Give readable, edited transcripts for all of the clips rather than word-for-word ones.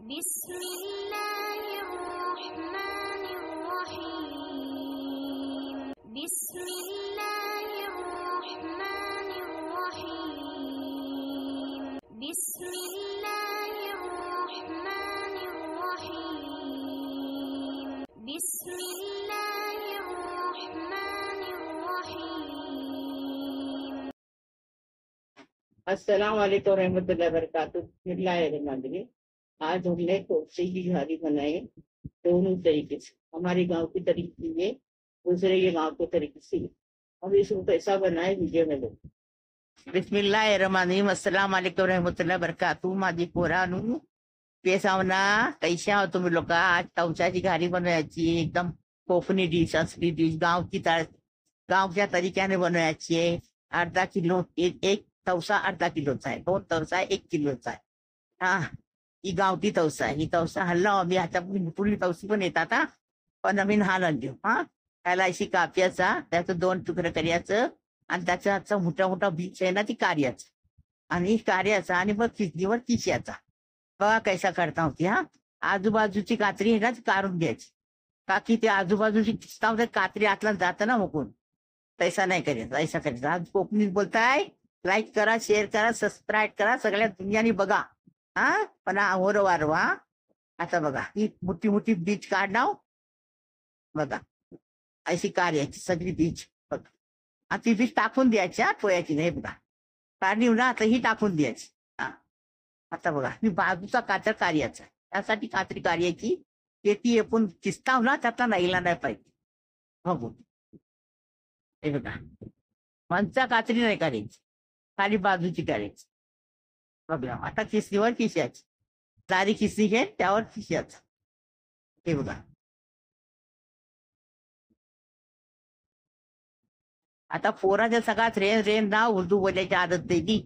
बिस्मिल्लाहिर्रहमानिर्रहीम बिस्मिल्लाहिर्रहमानिर्रहीम बिस्मिल्लाहिर्रहमानिर्रहीम बिस्मिल्लाहिर्रहमानिर्रहीम। अस्सलाम वालेकुम रहमतुल्लाहि वबरकातुहू। बिस्मिल्लाहिर्रहमानिर्रहीम। आज हमने कोफ्ते की घारी बनाई दोनों तरीके से, हमारे गांव की तरीके से, दूसरे के गांव के तरीके से। हम इसको कैसा बनाए वीडियो में लोग। बिस्मिल्लाहिर्रहमानिर्रहीम। अस्सलाम वालेकुम रहमतुल्लाहि वबरकातुहू। माझी पोरानू पेसावना कैसे आहो तुम्ही लोक। आज तवशाची घारी बनवायची, एकदम कोकणी डिश, असली डिश, गावच्या तरीक्याने बनवायची आहे। अर्धा किलो एक तवसा अर्धा किलोचा आहे, 2 तवसा 1 किलोचा आहे। हा, ही गावठी तवसा आहे। ही तवसा हल्ला आम्ही आता पूर्वी तवसी पण येतात हा, पण नवीन हा आणली हा। त्याला अशी काप्याचा, त्याचं 2 तुकडे करायचं आणि त्याचा मोठा मोठा बीच आहे ना, ती कार्याचा आणि कार्याचा आणि मग किसणीवर किश्याचा। बघा कैसा करता होती हा। आजूबाजूची कात्री आहे ना, ती काढून घ्यायची, का की ते आजूबाजूची किसता होते कात्री आतला जातं ना मुकून। तैसा नाही करायचा, ऐसा करायचा। आज कोकणीत बोलताय, लाईक करा, शेअर करा, सबस्क्राईब करा, सगळ्या दुनियाने बघा हा। पण आवर वारवा आता बघा, ही मोठी मोठी बीच काढणार बघा, अशी कार्याची सगळी बीच बघा। आणि ती बीच टाकून द्यायच्या, ठोयाची नाही बघा, काढली ना आता ही टाकून द्यायची हा। आता बघा, ही बाजूचा कातर कार्याचा, त्यासाठी कात्री कार्याची ती आपण किस्ताव ना, त्यातला नाहीला नाही पाहिजे बघू। हे बघा, मनचा कात्री नाही करायची, खाली बाजूची करायची बघा। आता किसणीवर किश्याची, दारी किसणी घे, त्यावर किश्याचं हे बघा। आता पोराच्या सगळ्यात रेन रेन ना उर्दू बोलायची आदत दिली,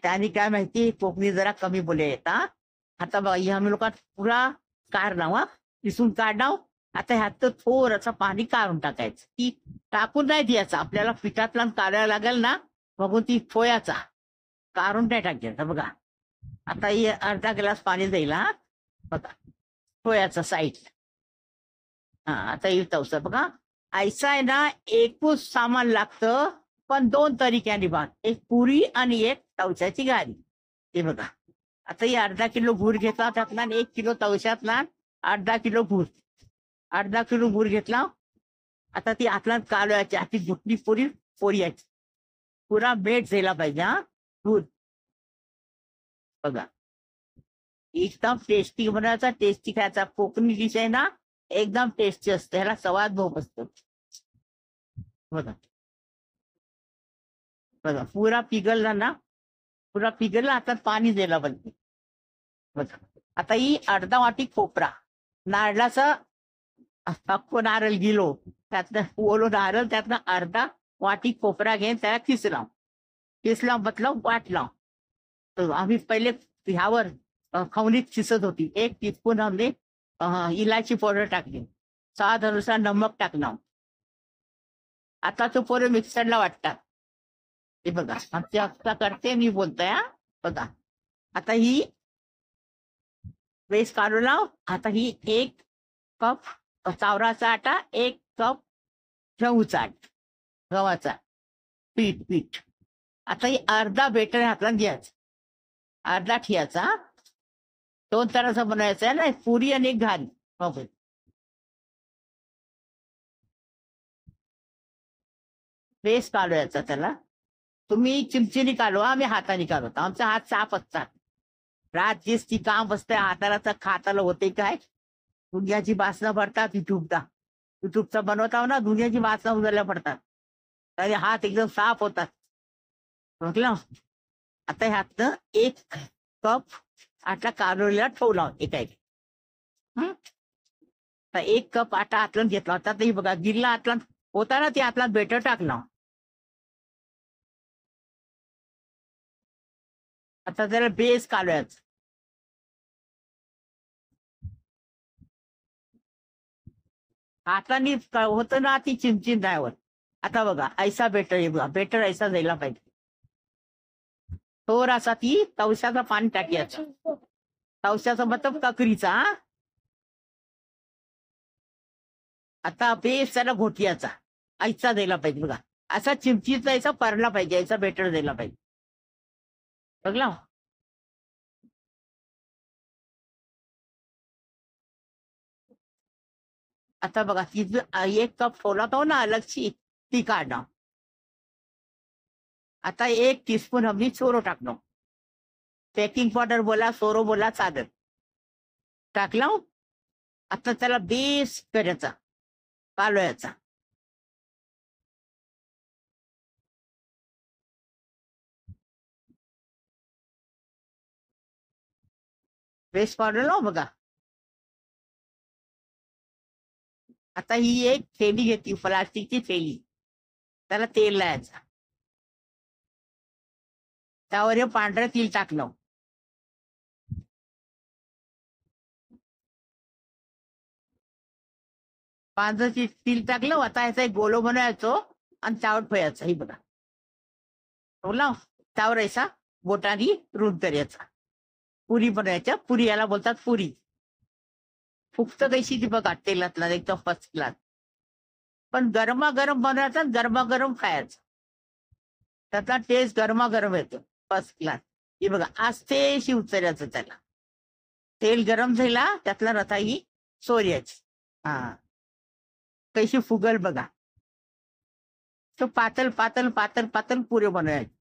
त्याने काय माहिती कोकणी जरा कमी बोले येता। आता बघा, आम्ही लोक पुरा काढणार हा, किसून काढणार। आता ह्यात थोडंसं पाणी काढून टाकायचं, ती टाकून नाही द्यायचं, आपल्याला पिठातला काढायला लागेल ना, बघून ती थोयाचा काढून नाही टाकायचं बघा। आता ही अर्धा ग्लास पाणी जाईल हा बघा, थोयाचा साईड हा। आता ही तवसा बघा, ऐसा आहे ना, एकूच सामान लागतं, पण 2 तरीक्याने बात, एक पुरी आणि एक तवशाची घारी हे बघा। आता ही अर्धा किलो गूळ घेतला त्यातला, 1 किलो तवशातला, अर्धा किलो गूळ, अर्धा किलो गूळ घेतला। आता ती आतला कालवायची, ती गुटली पुरी पोरियाची, पुरा बेट झाला पाहिजे हा दूध बघा। एकदम टेस्टी बनवायचा, टेस्टी खायचा। कोकणी डिश आहे ना, एकदम टेस्टी असते, ह्याला स्वाद भोग असतो बघा। बघा पुरा पिघलला ना, पुरा पिघलला, आता पाणी द्यायला पाहिजे बघा। आता ही अर्धा वाटी खोबरा, नारळाचा अख्खो नारळ गिलो, त्यातनं ओलो नारळ, त्यातनं अर्धा वाटी खोबरा घेऊन त्याला किसला मतलब वाटला। तर आम्ही पहिले ह्यावर खवणीत किसत होती। 1 टीस्पून आम्ही इलायची पावडर टाकली, स्वादानुसार नमक टाकणार। आता तो पोरं मिक्सरला वाटतात हे बघा, आता करते मी बोलतोय हा बघा। आता ही पेस्ट काढून लाव। आता ही 1 कप चावराचा आटा, 1 कप गव्हाचा पीठ। आता ही अर्धा बेटर हातला द्यायचा, अर्धा ठेवायचा, 2 तराचा बनवायचा आहे ना, पुरी आणि एक घारी बघू। पेस्ट काढवायचा त्याला, तुम्ही चिमचीने काढवा, आम्ही हाताने काढवतो, आमचा हात साफ असतात। रात दिस ती काम बसतंय हाताला, तर खाताला होते काय, दुनियाची वासना पडतात। युट्यूबचा बनवता ना, दुनियाची वासना उजायला पडतात, तरी हात एकदम साफ होतात म्हटलं। आता ह्यातनं 1 कप आटा काढलेला ठेवला एका एक, 1 कप आटा आतलं घेतला होता, तरी बघा गिरला आतला होता ना, ते आतला बेटर टाकला। आता त्याला बेस काढवायचं, हाताने होतं ना, ती चिमची ड्रायवर। आता बघा ऐसा बेटर, हे बघा बेटर ऐसा जायला पाहिजे। थोडासा ती तवशाचं पाणी टाकायचं, तवशाचा मतलब ककरीचा हा? आता बेस त्याला घोटियाचा आईचा द्यायला पाहिजे बघा. असा चिमचीचा याचा परला पाहिजे, याचा बेटर द्यायला पाहिजे. बघला आता बघा ती एक कप फोला तो ना अलगची ती काढणं. आता 1 टीस्पून हमनी सोरो टाकणं. बेकिंग पावडर बोला सोरो बोला चालेल. टाकलं. आता त्याला बेस करायचा कालवायचा. बेस पावडर लाव बघा. आता ही एक थैली घेतली प्लास्टिकची थैली, त्याला तेल लावायचं. त्यावर हे पांढरं तेल टाकलं. पांढरं तेल टाकलं. आता याचा एक गोलो बनवायचो आणि त्यावर ठेवायचं. हे बघा बोला त्यावर ऐसा बोटाने रूट करायचा. पुरी बनवायच्या. पुरी याला बोलतात पुरी. फुकत कशी ती बघा तेलातला एकदम फर्स्ट क्लास. पण गरमागरम बनवायचा आणि गरमागरम खायचं. त्याचा टेस्ट गरमागरम येतो फर्स्ट क्लास. हे बघा आज ते उचलायचं त्याला. तेल गरम झाला त्यातला रताई सोर्याची. हा कशी फुगल बघा. तो पातळ पातळ पातळ पातळ पुरे बनवायचे.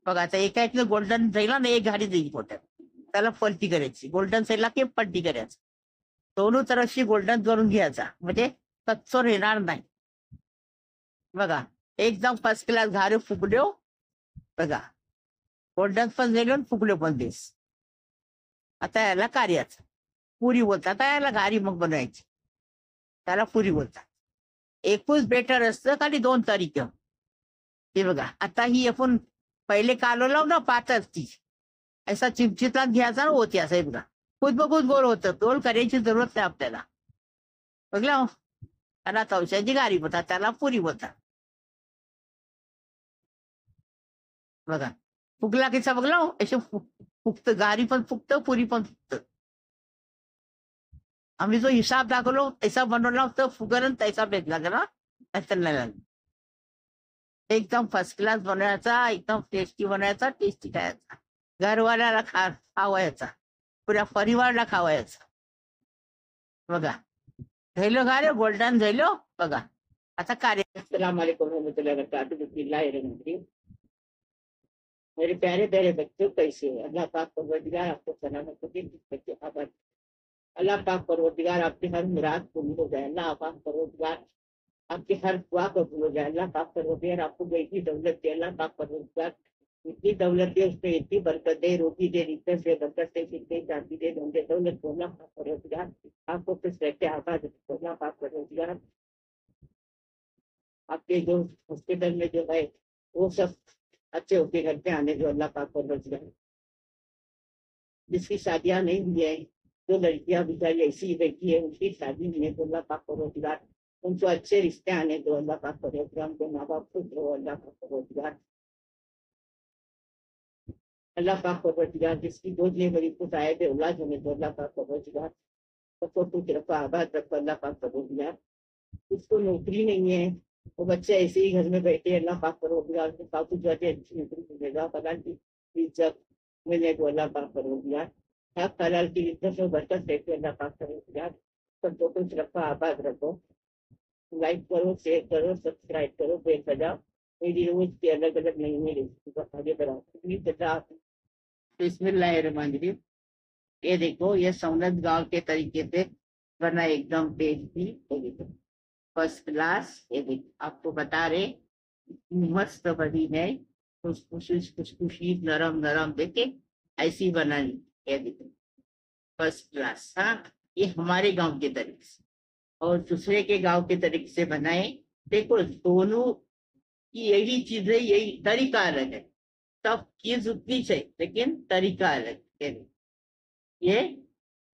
बघा आता एका एक गोल्डन जाईल ना एक घाडी जाईल पोट्यात. त्याला पलटी करायची. गोल्डन साईडला की पलटी करायचं. दोन्ही तरफशी गोल्डन करून घ्यायचा म्हणजे कच्चोर येणार नाही. बघा एकदम फर्स्ट क्लास घारे फुगल्यो. बघा गोल्डन पण झाले फुगले पण देस. आता याला कार्याचं पुरी बोलतात. आता याला घारी मग बनवायची. त्याला पुरी बोलतात. एकूच बेटर असतं खाली 2 तरीके. हे बघा आता ही आपण पहिले कालवलं ना पातळ ती असा चिमचितला घ्यायचा ना होती असं. हे बघा खुद बघून गोल होतं. गोल करायची जरूरत नाही आपल्याला. बघला त्याला तवशाची घारी बोलतात, त्याला पुरी बोलतात. बघा फुगला कसा बघला असे फुगतं. घारी पण फुगतं पुरी पण फुगतं. आम्ही जो हिसाब दाखवलो तसा बनवला तर फुगल तैसा भेटला गेला असं नाही लागलं. एकदम फर्स्ट क्लास बनवायचा. एकदम टेस्टी बनायचा. टेस्टी खायचा. घरवाल्याला खावायचा. पुऱ्या परिवाराला खावायचा. बघा झालं का रे गोल्डन झालं. बघा आता कार्य. अस्सलाम वालेकुम रहमतुल्लाहि व बरकातहू. बिस्मिल्लाहिर रहमानिर रहीम. मेरे प्यारे प्यारे बच्चों कैसे हो? अल्लाह पाक परवरदिगार आपको सलामत रखे. बच्चे आबाद. अल्लाह पाक परवरदिगार आपकी हर मुराद पूरी हो जाए. अल्लाह पाक परवरदिगार आपकी हर दुआ कबूल हो जाए. अल्लाह पाक परवरदिगार आपको बेटी दौलत दे. अल्लाह पाक परवरदिगार इतनी दौलत दे उसमें इतनी बरकत दे. रोटी दे रिश्ते से बरकत दे. कितने जाती दे धंधे दौलत को. अल्लाह पाक परवरदिगार आपको खुश रखे आबाद रखे. अल्लाह पाक परवरदिगार आपके जो हॉस्पिटल में जो है वो सब अच्छे होके घर पे आने जो. अल्लाह पाक परवरदिगार जिसकी शादियां नहीं हुई है, जो लड़कियां बेचारी ऐसी बैठी है उनकी शादी नहीं है तो अल्लाह पाक परवरदिगार उनको अच्छे रिश्ते आने दो. अल्लाह पाक परवरदिगार उनके माँ बाप खुश रहो. अल्लाह पाक परवरदिगार अल्लाह पाक परवरदिगार जिसकी गोद में बड़ी खुश आए थे औलाद होने दो. अल्लाह पाक परवरदिगार सबको खुश रखो आबाद रखो. अल्लाह पाक परवरदिगार उसको नौकरी नहीं है वो बच्चे ऐसे ही घर में बैठे. अल्लाह पाक परवरदिगार को काफी जाते अच्छी नौकरी मिलेगा. हलाल की इज्जत मिले तो अल्लाह पाक परवरदिगार हक हलाल की इज्जत में बरकत देते. अल्लाह पाक परवरदिगार सबको खुश रखो आबाद रखो. लाइक करो शेयर करो सब्सक्राइब करो बेल बजाओ. मेरी रोज की अलग अलग नई नई रेसिपी को आगे बढ़ाओ. बिस्मिल्लाहिर्रहमानिर्रहीम. ये देखो ये सौनत गांव के तरीके से बना एकदम टेस्टी फर्स्ट क्लास. ये देखो आपको बता रहे मस्त बनी है. खुशखुशी नरम नरम देखे ऐसी बनानी. ये देखो फर्स्ट क्लास. हाँ ये हमारे गांव के तरीके से और दूसरे के गांव के तरीके से बनाए. देखो दोनों की यही चीज है. यही तरीका अलग है. सब चीज उतनी चाहिए लेकिन तरीका अलग है. ये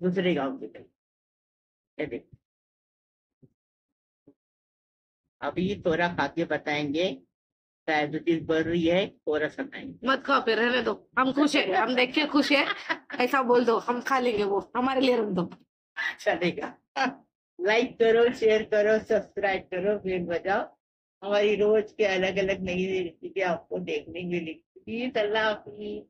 दूसरे गांव के तरीके. ये देखो अभी थोड़ा खा के बताएंगे, डायबिटीज बढ़ रही है, थोड़ा सा खाएंगे। मत खाओ फिर, रहने दो, हम खुश है, हम देख के खुश है, ऐसा बोल दो, हम खा लेंगे, वो हमारे लिए रख दो। चलेगा। लाइक करो, शेयर करो, सब्सक्राइब करो, बेल बजाओ। हमारी रोज के अलग अलग नई रेसिपी आपको देखने मिलेगी। अल्लाह हाफिज।